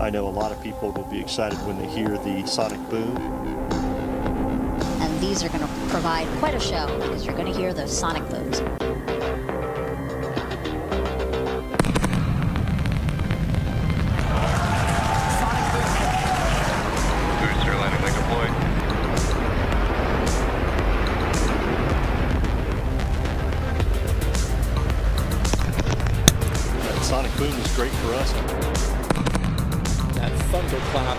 I know a lot of people will be excited when they hear the sonic boom. And these are going to provide quite a show because you're going to hear the sonic booms. Booster landing like deployed. That sonic boom is great for us. That thunderclap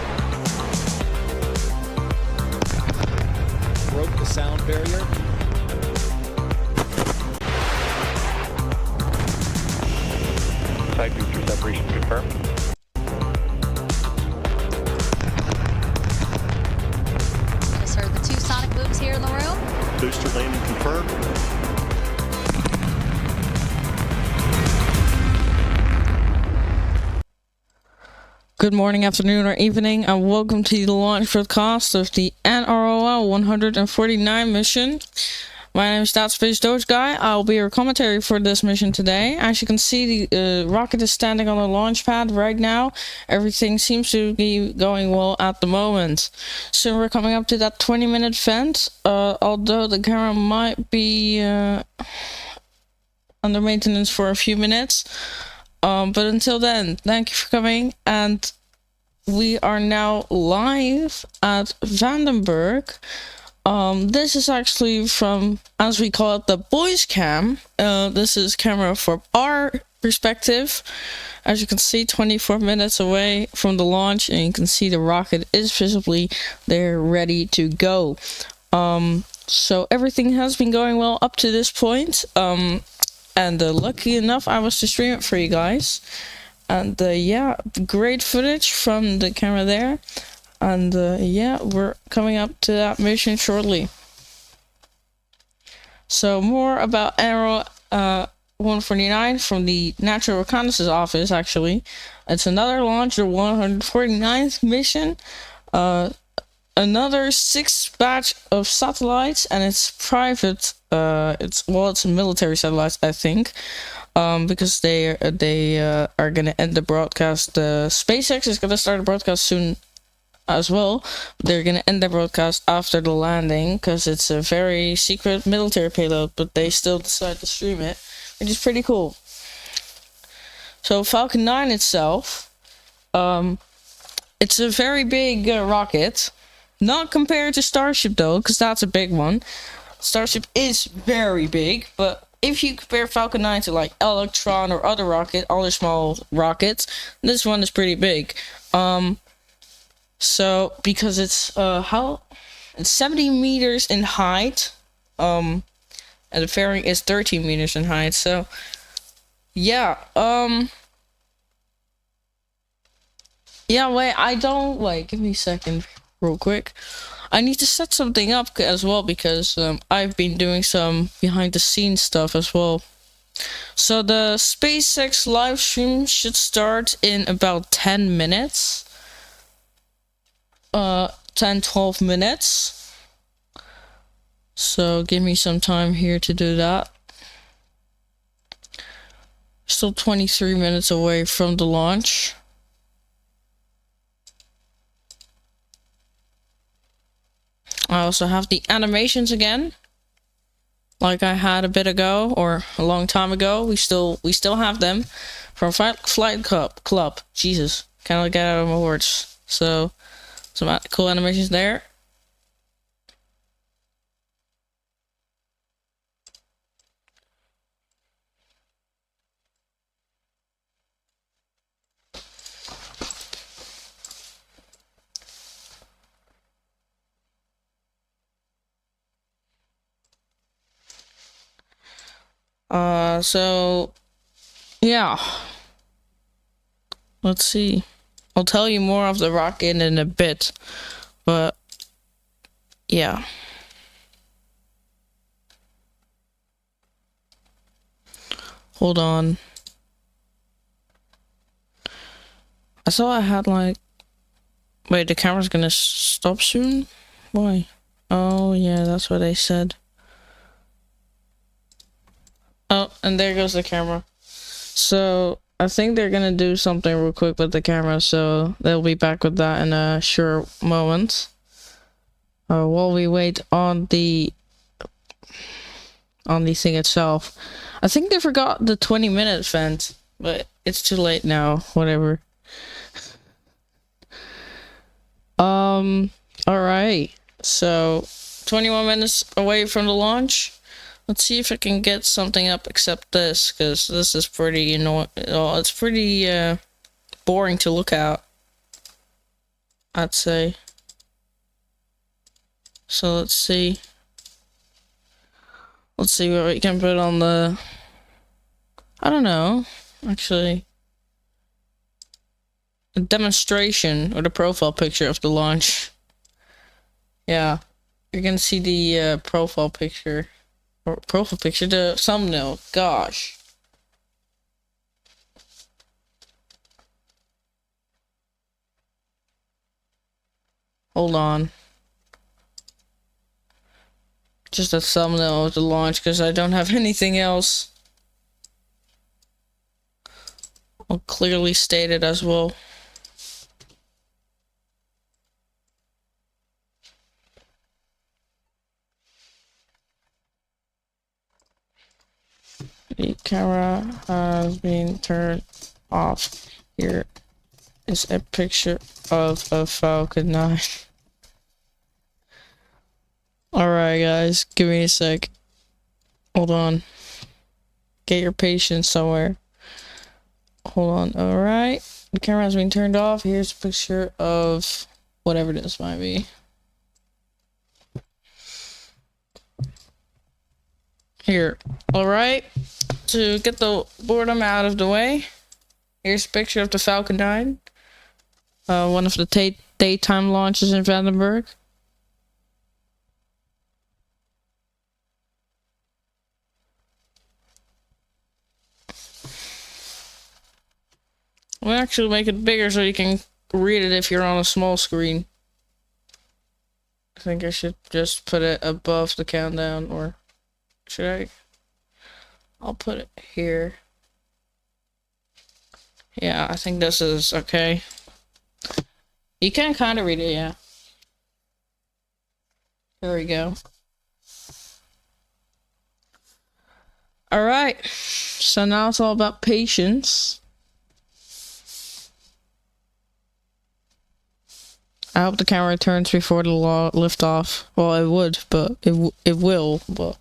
broke the sound barrier. Side booster separation confirmed. Just heard the 2 sonic booms here in the room. Booster landing confirmed. Good morning, afternoon, or evening, and welcome to the launch broadcast of the NROL-149 mission. My name is Space Doge Guy. I'll be your commentary for this mission today. As you can see, the rocket is standing on the launch pad right now. Everything seems to be going well at the moment. So we're coming up to that 20-minute vent, although the camera might be under maintenance for a few minutes. But until then, thank you for coming, and we are now live at Vandenberg. This is actually from, as we call it, the boys cam. This is camera from our perspective. As you can see, 24 minutes away from the launch, and you can see the rocket is visibly there, ready to go. So everything has been going well up to this point. And lucky enough, I was to stream it for you guys. And yeah, great footage from the camera there. And yeah, we're coming up to that mission shortly. So more about NROL-149 from the Natural Reconnaissance Office, actually. It's another launch, the 149th mission. Another 6th batch of satellites, and it's private. It's military satellites, I think, because they are gonna end the broadcast. SpaceX is gonna start a broadcast soon as well. They're gonna end the broadcast after the landing because it's a very secret military payload, but they still decide to stream it, which is pretty cool. So Falcon 9 itself, it's a very big rocket. Not compared to Starship though, because that's a big one. Starship is very big, but if you compare Falcon 9 to like Electron or other small rockets, this one is pretty big. So because it's it's 70 meters in height, and the fairing is 13 meters in height. So yeah, yeah. Wait, give me a second. Real quick, I need to set something up as well because I've been doing some behind the scenes stuff as well. So the SpaceX live stream should start in about 10 minutes, 10-12 minutes. So give me some time here to do that. Still 23 minutes away from the launch. I also have the animations again, like I had a bit ago or a long time ago. We still have them from Flight Club. Jesus, kind of get out of my words. So some cool animations there. So yeah, let's see. I'll tell you more of the rocket in a bit, but yeah. Hold on. I saw I had like... Wait, the camera's gonna stop soon? Why? Oh yeah, that's what they said. Oh, and there goes the camera. So I think they're gonna do something real quick with the camera, so they'll be back with that in a short moment. While we wait on the thing itself. I think they forgot the 20-minute vent, but it's too late now. Whatever. Alright. So 21 minutes away from the launch. Let's see if I can get something up except this, because this is pretty annoying. It's pretty boring to look at, I'd say. So let's see. Let's see what we can put on the... I don't know, actually. A demonstration or the profile picture of the launch. Yeah, you're gonna see the profile picture. Or profile picture, the thumbnail. Gosh. Hold on. Just a thumbnail of the launch, because I don't have anything else. I'll clearly state it as well. The camera has been turned off. Here is a picture of a Falcon 9. Alright guys, give me a sec. Hold on. Get your patience somewhere. Hold on. Alright. The camera has been turned off. Here's a picture of whatever this might be. Here. Alright. To get the boredom out of the way, here's a picture of the Falcon 9. One of the daytime launches in Vandenberg. We'll actually make it bigger so you can read it if you're on a small screen. I think I should just put it above the countdown, or should I? I'll put it here. Yeah, I think this is okay. You can kind of read it, yeah. There we go. Alright, so now it's all about patience. I hope the camera turns before the lift off. Well, it would, but it will, but...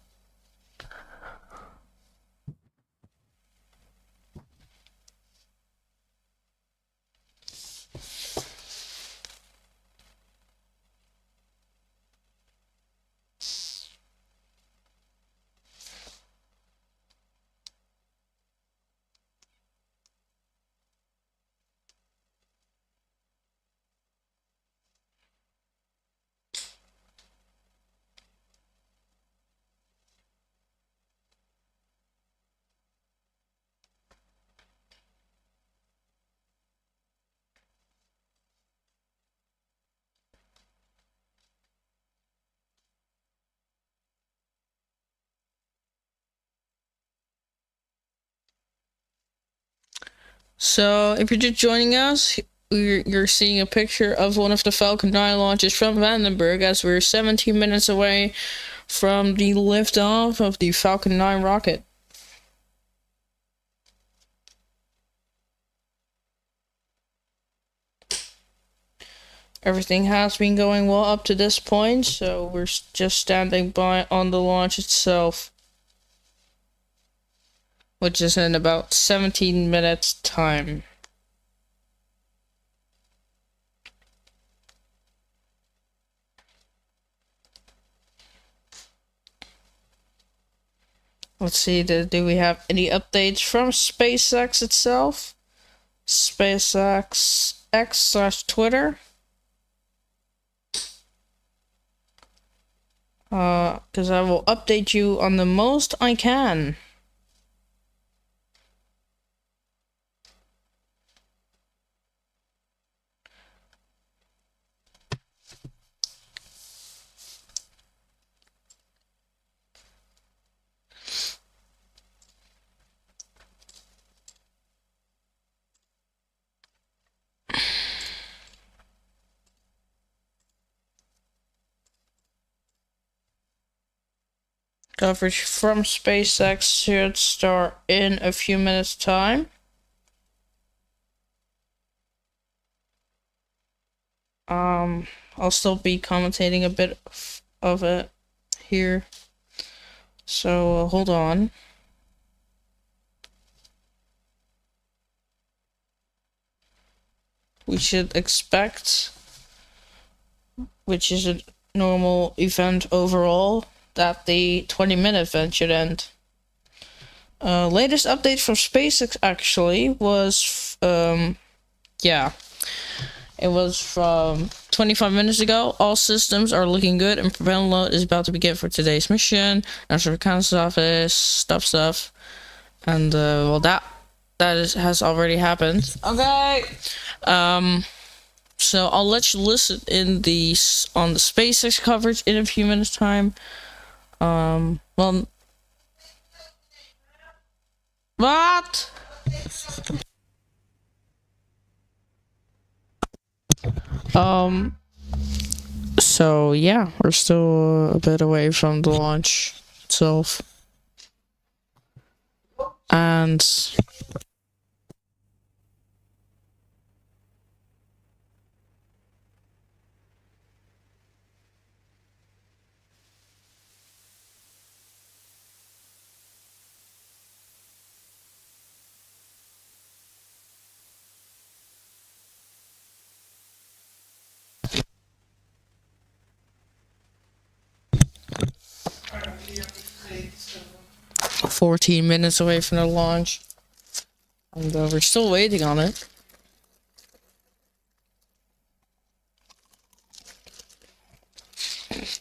So, if you're just joining us, you're seeing a picture of one of the Falcon 9 launches from Vandenberg, as we're 17 minutes away from the liftoff of the Falcon 9 rocket. Everything has been going well up to this point, so we're just standing by on the launch itself, which is in about 17 minutes time. Let's see, do we have any updates from SpaceX itself? SpaceX X/Twitter. Because I will update you on the most I can. Coverage from SpaceX should start in a few minutes' time. I'll still be commentating a bit of it here. So hold on. We should expect, which is a normal event overall, that the 20-minute event should end. Latest update from SpaceX actually was, it was from 25 minutes ago. All systems are looking good and propellant load is about to begin for today's mission. National Reconnaissance Office, stuff. And, well, that has already happened. Okay. So I'll let you listen on the SpaceX coverage in a few minutes' time. Well, what? So yeah, we're still a bit away from the launch itself. And "14 minutes away from the launch, and we're still waiting on it."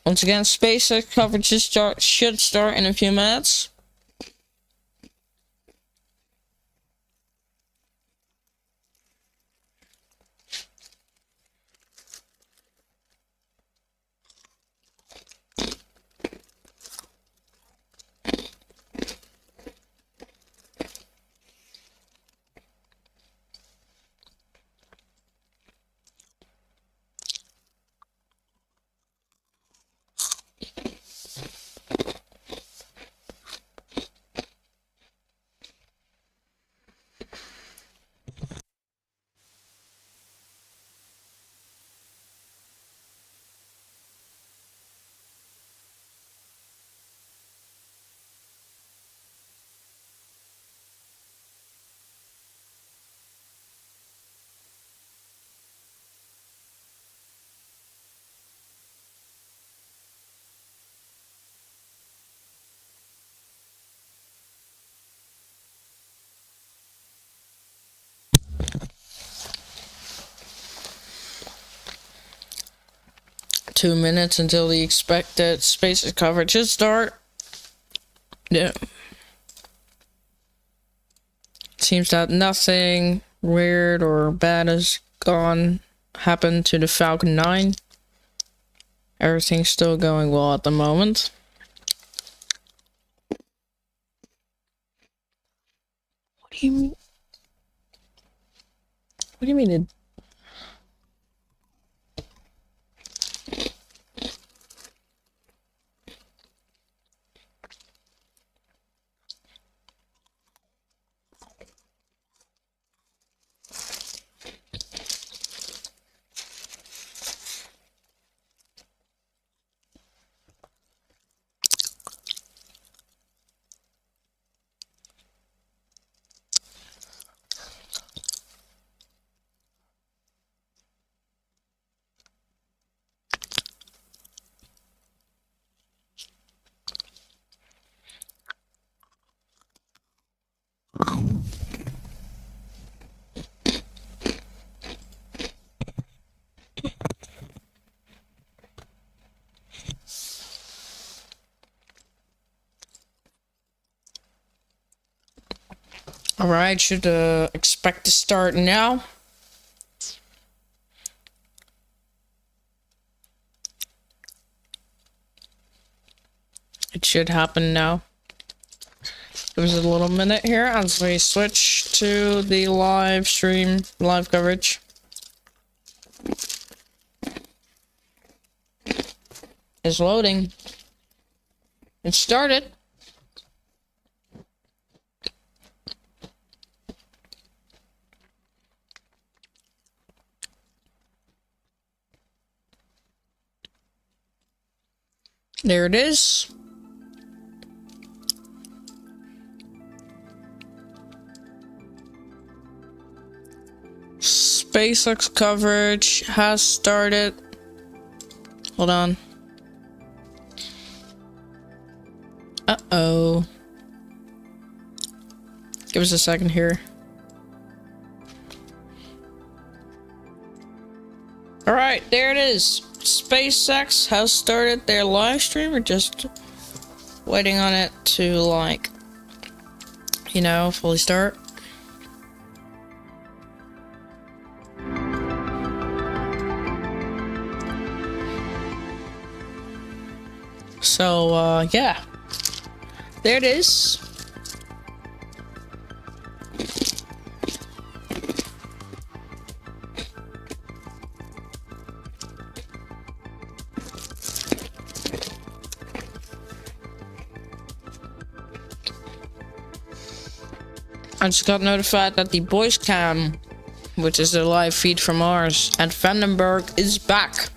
Once again, SpaceX coverage should start in a few minutes. Two minutes until the expected SpaceX coverage should start. Yeah. Seems that nothing weird or bad has happened to the Falcon 9. Everything's still going well at the moment. What do you mean? What do you mean it? Alright, should expect to start now. It should happen now. Give us a little minute here as we switch to the live stream, live coverage. It's loading. It started. There it is. SpaceX coverage has started. Hold on. Uh-oh. Give us a second here. Alright, there it is. SpaceX has started their live stream. We're just waiting on it to, like, you know, fully start. So, yeah. There it is. I just got notified that the voice cam, which is the live feed from Mars, and Vandenberg is back.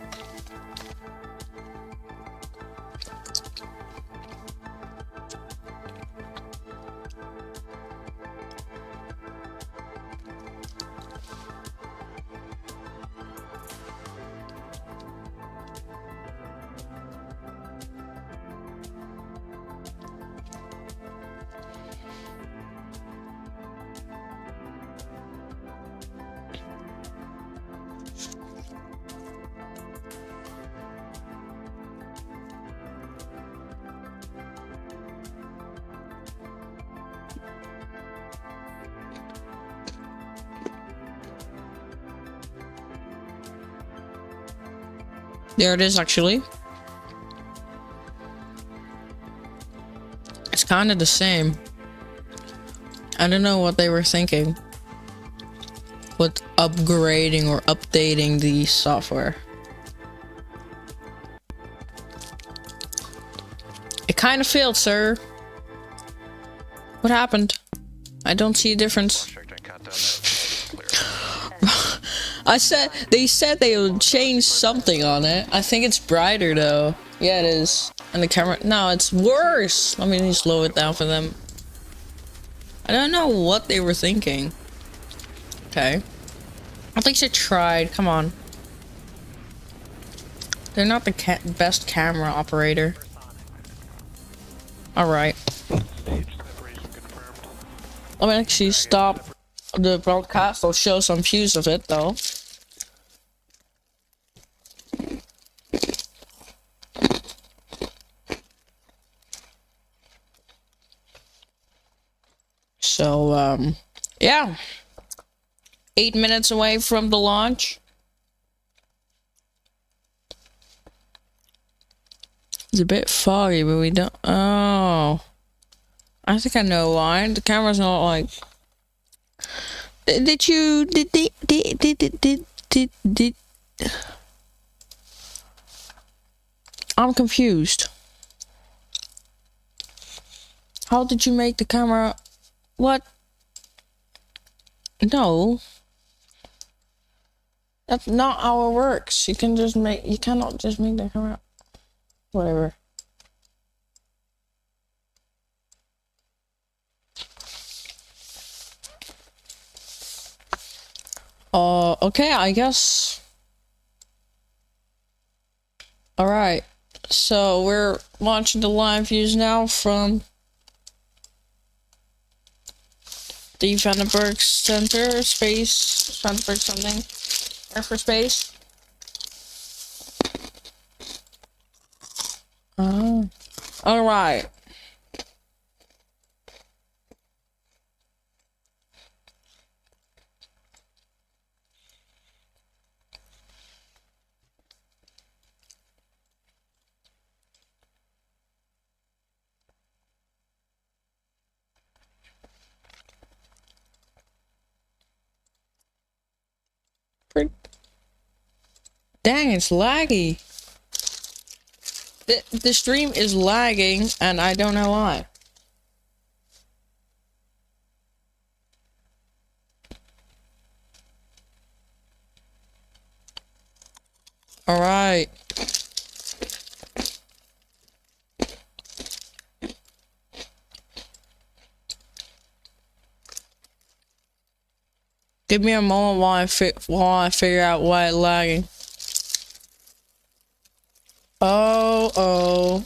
There it is, actually. It's kind of the same. I don't know what they were thinking with upgrading or updating the software. It kind of failed, sir. What happened? I don't see a difference. They said they would change something on it. I think it's brighter though. Yeah, it is. And the camera, no, it's worse. Let me just slow it down for them. I don't know what they were thinking. Okay. At least it tried. Come on. They're not the best camera operator. Alright. Let me actually stop the broadcast. I'll show some views of it though. So, yeah. 8 minutes away from the launch. It's a bit foggy, but we don't. Oh. I think I know why. The camera's not like. Did I'm confused. How did you make the camera? What? No. That's not how it works. You cannot just make the camera. Whatever. Okay, I guess. Alright. So we're launching the live views now from the Vandenberg Center, Space, Vandenberg something, Air Force Base. Oh. Alright. Dang, it's laggy. The stream is lagging, and I don't know why. All right. Give me a moment while I figure out why it's lagging. Oh.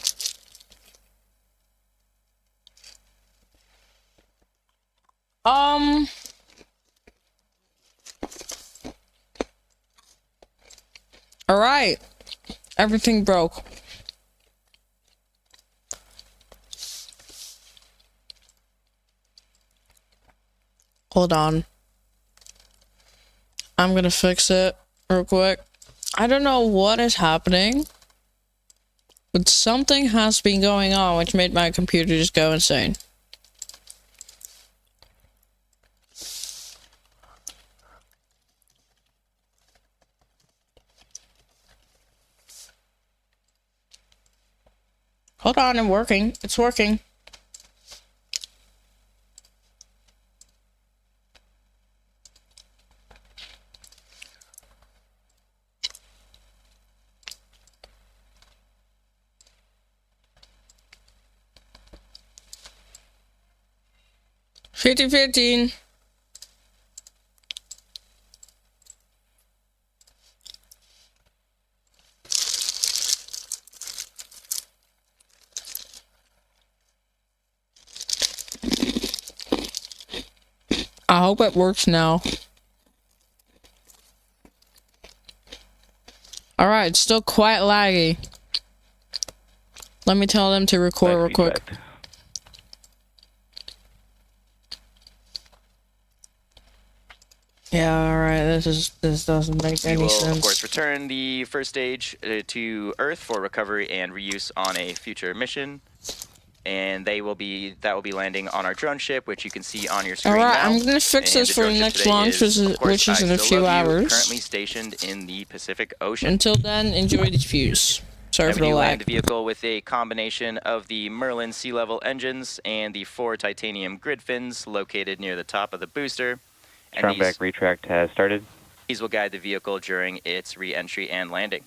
All right. Everything broke. Hold on. I'm gonna fix it real quick. I don't know what is happening, but something has been going on which made my computer just go insane. Hold on, I'm working. It's working. $50-15. I hope it works now. Alright, it's still quite laggy. Let me tell them to record real quick. Yeah, alright, this doesn't make any sense. We will, of course, return the first stage to Earth for recovery and reuse on a future mission. And that will be landing on our drone ship, which you can see on your screen. Alright, now. I'm gonna fix this for the next launch, which is in a few hours. Currently stationed in the Pacific Ocean. Until then, enjoy these views. Sorry for the lag. Land the vehicle with a combination of the Merlin sea level engines and the 4 titanium grid fins located near the top of the booster. Strongback retract has started. These will guide the vehicle during its re-entry and landing.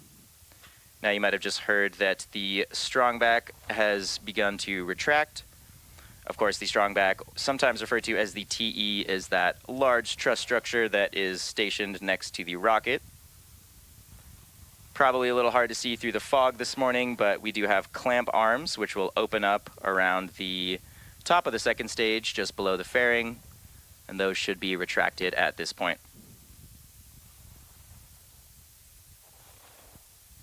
Now you might have just heard that the strongback has begun to retract. Of course, the strongback, sometimes referred to as the TE, is that large truss structure that is stationed next to the rocket. Probably a little hard to see through the fog this morning, but we do have clamp arms, which will open up around the top of the second stage, just below the fairing, and those should be retracted at this point.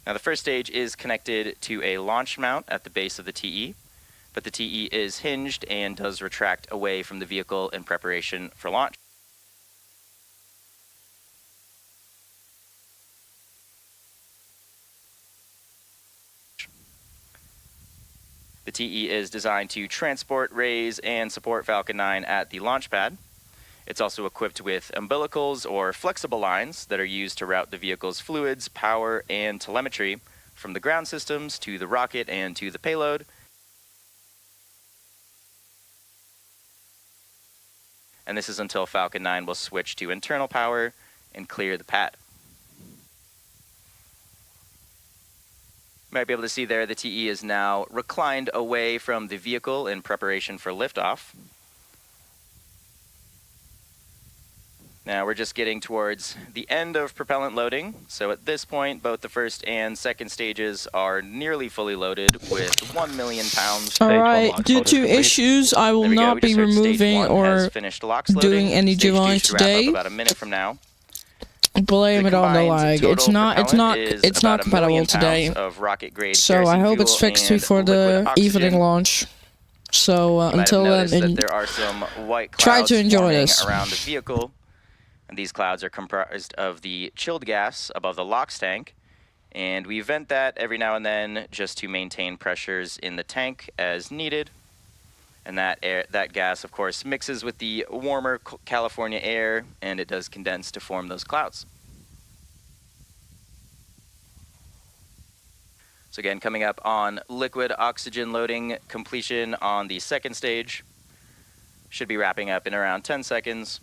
Now the first stage is connected to a launch mount at the base of the TE, but the TE is hinged and does retract away from the vehicle in preparation for launch. The TE is designed to transport, raise, and support Falcon 9 at the launch pad. It's also equipped with umbilicals or flexible lines that are used to route the vehicle's fluids, power, and telemetry from the ground systems to the rocket and to the payload. And this is until Falcon 9 will switch to internal power and clear the pad. You might be able to see there the TE is now reclined away from the vehicle in preparation for liftoff. Now we're just getting towards the end of propellant loading, so at this point both the first and second stages are nearly fully loaded with 1 million pounds. Alright, due to issues, I will not be removing or doing any device today. About a minute from now. Blame it on the lag. It's not compatible today. So I hope it's fixed before the evening launch. So until then, there are some white try clouds to enjoy this around the vehicle. And these clouds are comprised of the chilled gas above the LOX tank, and we vent that every now and then just to maintain pressures in the tank as needed. And that gas, of course, mixes with the warmer California air, and it does condense to form those clouds. So again, coming up on liquid oxygen loading completion on the second stage. Should be wrapping up in around 10 seconds.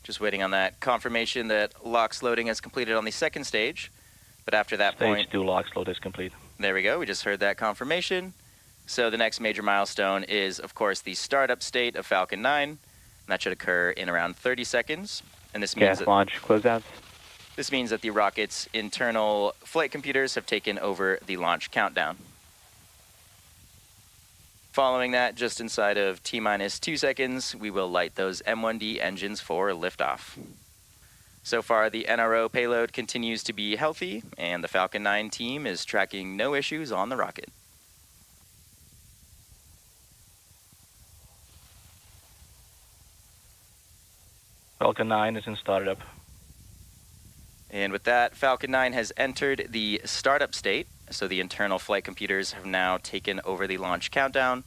Just waiting on that confirmation that LOX loading is completed on the second stage. But after that point, Stage 2 LOX load is complete. there we go. We just heard that confirmation. So the next major milestone is, of course, the startup state of Falcon 9. And that should occur in around 30 seconds. And this means Gas launch closeouts. This means that the rocket's internal flight computers have taken over the launch countdown. Following that, just inside of T-minus 2 seconds, we will light those M1D engines for liftoff. So far, the NRO payload continues to be healthy, and the Falcon 9 team is tracking no issues on the rocket. Falcon 9 is in startup. And with that, Falcon 9 has entered the startup state, so the internal flight computers have now taken over the launch countdown.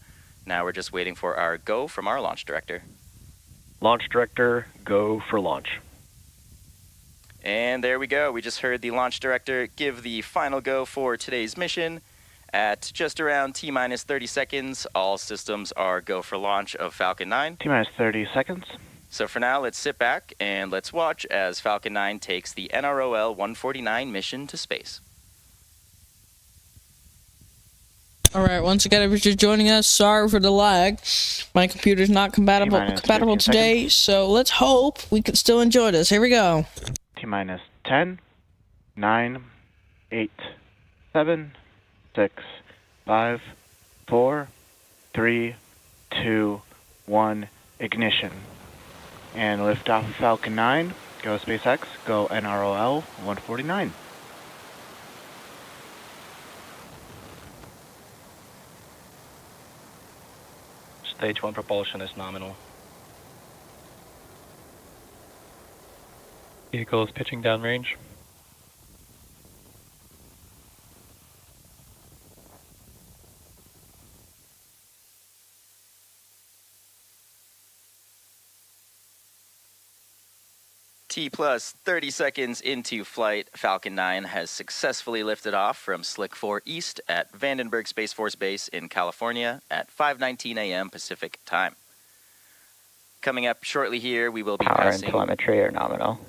Now we're just waiting for our go from our launch director. Launch director, go for launch. And there we go. We just heard the launch director give the final go for today's mission. At just around T-minus 30 seconds, all systems are go for launch of Falcon 9. T-minus 30 seconds. So for now, let's sit back and let's watch as Falcon 9 takes the NROL-149 mission to space. Alright, once again, if you're joining us, sorry for the lag. My computer's not compatible T-minus 15 today, so let's hope we can still enjoy this. Here we go. T-minus 10, 9, 8, 7, 6, 5, 4, 3, 2, 1, ignition. And liftoff of Falcon 9. Go SpaceX, go NROL-149. Stage 1 propulsion is nominal. Vehicle is pitching downrange. T plus 30 seconds into flight, Falcon 9 has successfully lifted off from Slick 4 East at Vandenberg Space Force Base in California at 5:19 a.m. Pacific time. Coming up shortly here, we will be Power and passing... telemetry are nominal.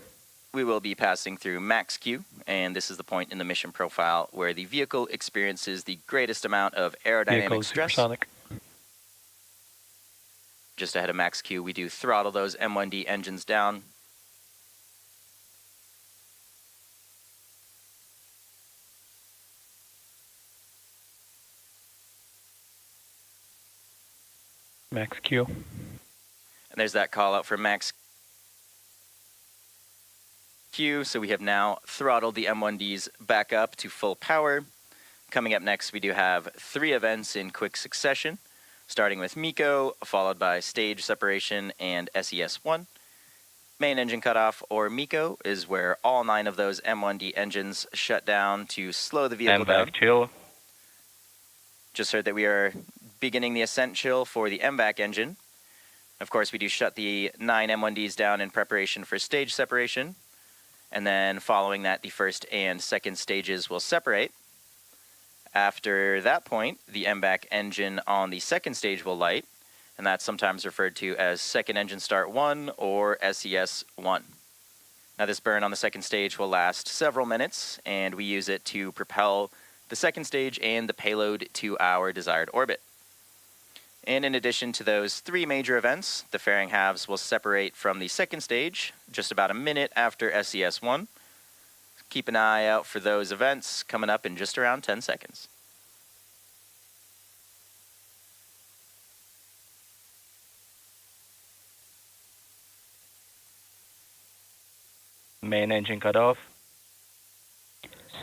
We will be passing through Max Q, and this is the point in the mission profile where the vehicle experiences the greatest amount of aerodynamic Vehicle is stress. supersonic. Just ahead of Max Q, we do throttle those M1D engines down. Max Q. And there's that call out for Max Q, so we have now throttled the M1Ds back up to full power. Coming up next, we do have 3 events in quick succession, starting with MECO, followed by stage separation and SES-1. Main engine cutoff, or MECO, is where all 9 of those M1D engines shut down to slow the vehicle down. MVAC chill. Just heard that we are beginning the ascent chill for the MVAC engine. Of course, we do shut the 9 M1Ds down in preparation for stage separation. And then following that, the first and second stages will separate. After that point, the MVAC engine on the second stage will light, and that's sometimes referred to as second engine start 1 or SES-1. Now this burn on the second stage will last several minutes, and we use it to propel the second stage and the payload to our desired orbit. And in addition to those 3 major events, the fairing halves will separate from the second stage just about a minute after SES-1. Keep an eye out for those events coming up in just around 10 seconds. Main engine cut off.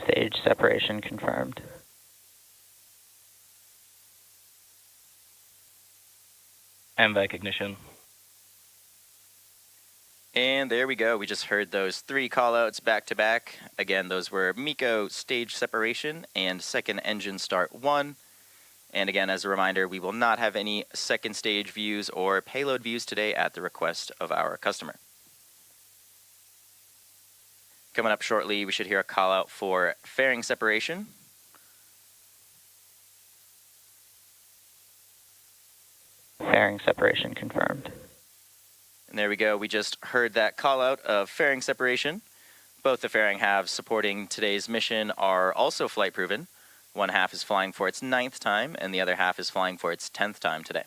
Stage separation confirmed. MVAC ignition. And there we go. We just heard those 3 callouts back to back. Again, those were MECO stage separation and second engine start 1. And again, as a reminder, we will not have any second stage views or payload views today at the request of our customer. Coming up shortly, we should hear a call out for fairing separation. Fairing separation confirmed. And there we go. We just heard that call out of fairing separation. Both the fairing halves supporting today's mission are also flight proven. One half is flying for its 9th time, and the other half is flying for its 10th time today.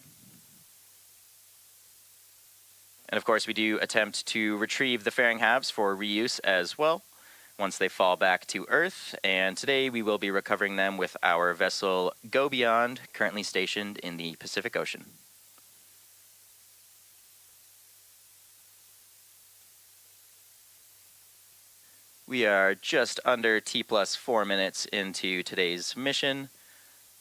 And of course, we do attempt to retrieve the fairing halves for reuse as well, once they fall back to Earth. And today we will be recovering them with our vessel Go Beyond, currently stationed in the Pacific Ocean. We are just under T+4 minutes into today's mission.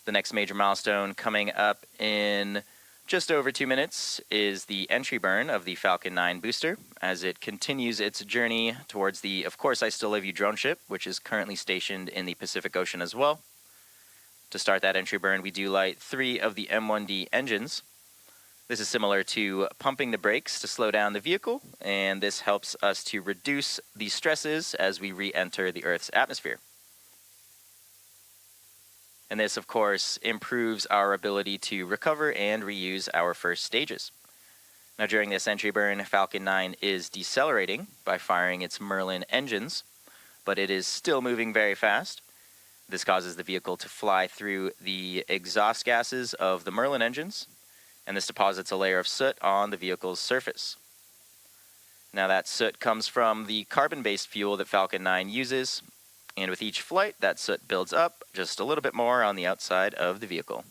The next major milestone coming up in just over 2 minutes is the entry burn of the Falcon 9 booster as it continues its journey towards the Of Course I Still Love You drone ship, which is currently stationed in the Pacific Ocean as well. To start that entry burn, we do light 3 of the M1D engines. This is similar to pumping the brakes to slow down the vehicle, and this helps us to reduce the stresses as we re-enter the Earth's atmosphere. And this, of course, improves our ability to recover and reuse our first stages. Now, during this entry burn, Falcon 9 is decelerating by firing its Merlin engines, but it is still moving very fast. This causes the vehicle to fly through the exhaust gases of the Merlin engines, and this deposits a layer of soot on the vehicle's surface. Now that soot comes from the carbon-based fuel that Falcon 9 uses, and with each flight, that soot builds up just a little bit more on the outside of the vehicle.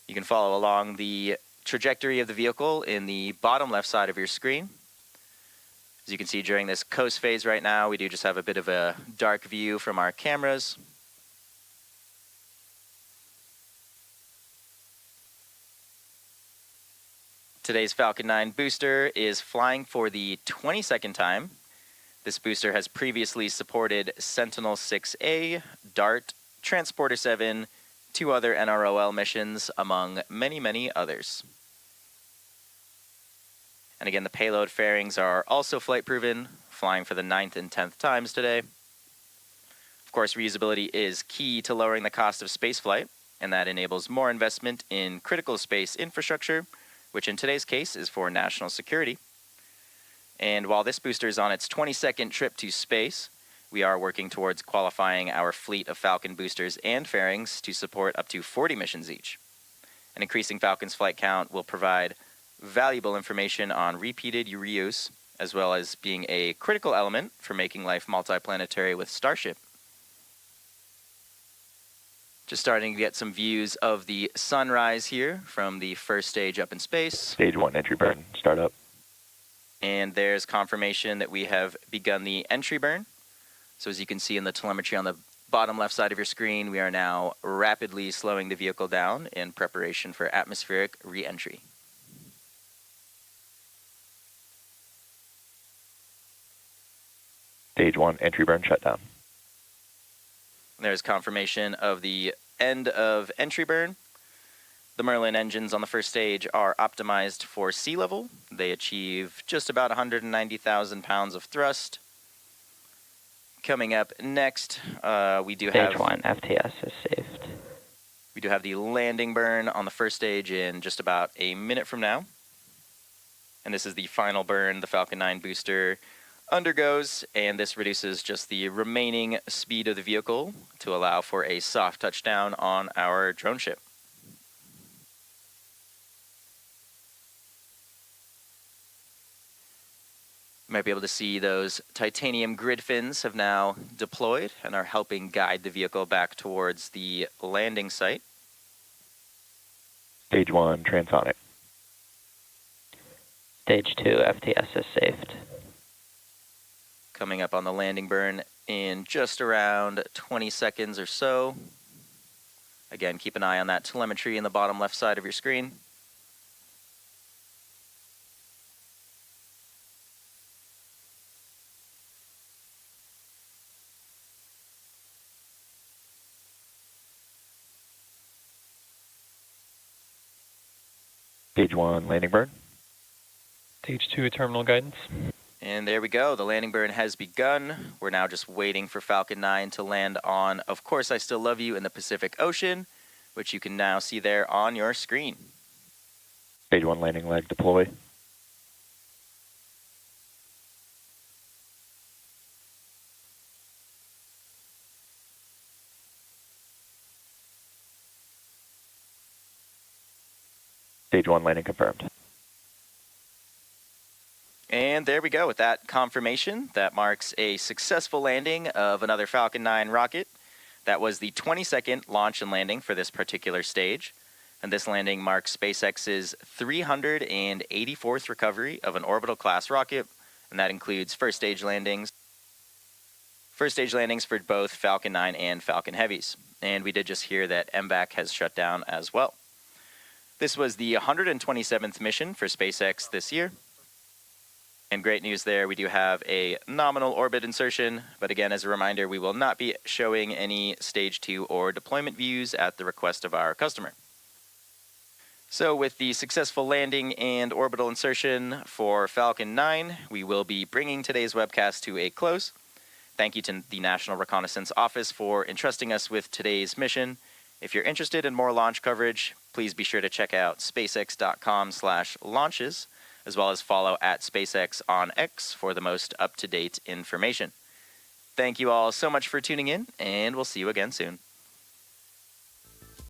You can follow along the trajectory of the vehicle in the bottom left side of your screen. As you can see during this coast phase right now, we do just have a bit of a dark view from our cameras. Today's Falcon 9 booster is flying for the 22nd time. This booster has previously supported Sentinel-6A, DART, Transporter 7, 2 other NROL missions, among many, many others. And again, the payload fairings are also flight proven, flying for the 9th and 10th times today. Of course, reusability is key to lowering the cost of spaceflight, and that enables more investment in critical space infrastructure, which in today's case is for national security. And while this booster is on its 22nd trip to space, we are working towards qualifying our fleet of Falcon boosters and fairings to support up to 40 missions each. An increasing Falcon's flight count will provide valuable information on repeated reuse, as well as being a critical element for making life multiplanetary with Starship. Just starting to get some views of the sunrise here from the first stage up in space. Stage 1 entry burn, start up. And there's confirmation that we have begun the entry burn. So as you can see in the telemetry on the bottom left side of your screen, we are now rapidly slowing the vehicle down in preparation for atmospheric re-entry. Stage 1 entry burn shutdown. There's confirmation of the end of entry burn. The Merlin engines on the first stage are optimized for sea level. They achieve just about 190,000 pounds of thrust. Coming up next, we do have... Stage 1 FTS is saved. We do have the landing burn on the first stage in just about a minute from now. And this is the final burn the Falcon 9 booster undergoes, and this reduces just the remaining speed of the vehicle to allow for a soft touchdown on our drone ship. You might be able to see those titanium grid fins have now deployed and are helping guide the vehicle back towards the landing site. Stage 1 transonic. Stage 2 FTS is saved. Coming up on the landing burn in just around 20 seconds or so. Again, keep an eye on that telemetry in the bottom left side of your screen. Stage 1, landing burn. Stage 2, terminal guidance. And there we go. The landing burn has begun. We're now just waiting for Falcon 9 to land on Of Course I Still Love You in the Pacific Ocean, which you can now see there on your screen. Stage 1, landing leg deploy. Stage 1, landing confirmed. And there we go. With that confirmation, that marks a successful landing of another Falcon 9 rocket. That was the 22nd launch and landing for this particular stage. And this landing marks SpaceX's 384th recovery of an orbital class rocket, and that includes first stage landings for both Falcon 9 and Falcon Heavies. And we did just hear that MVAC has shut down as well. This was the 127th mission for SpaceX this year. And great news there, we do have a nominal orbit insertion, but again, as a reminder, we will not be showing any Stage 2 or deployment views at the request of our customer. So with the successful landing and orbital insertion for Falcon 9, we will be bringing today's webcast to a close. Thank you to the National Reconnaissance Office for entrusting us with today's mission. If you're interested in more launch coverage, please be sure to check out spacex.com/launches, as well as follow @SpaceX on X for the most up-to-date information. Thank you all so much for tuning in, and we'll see you again soon.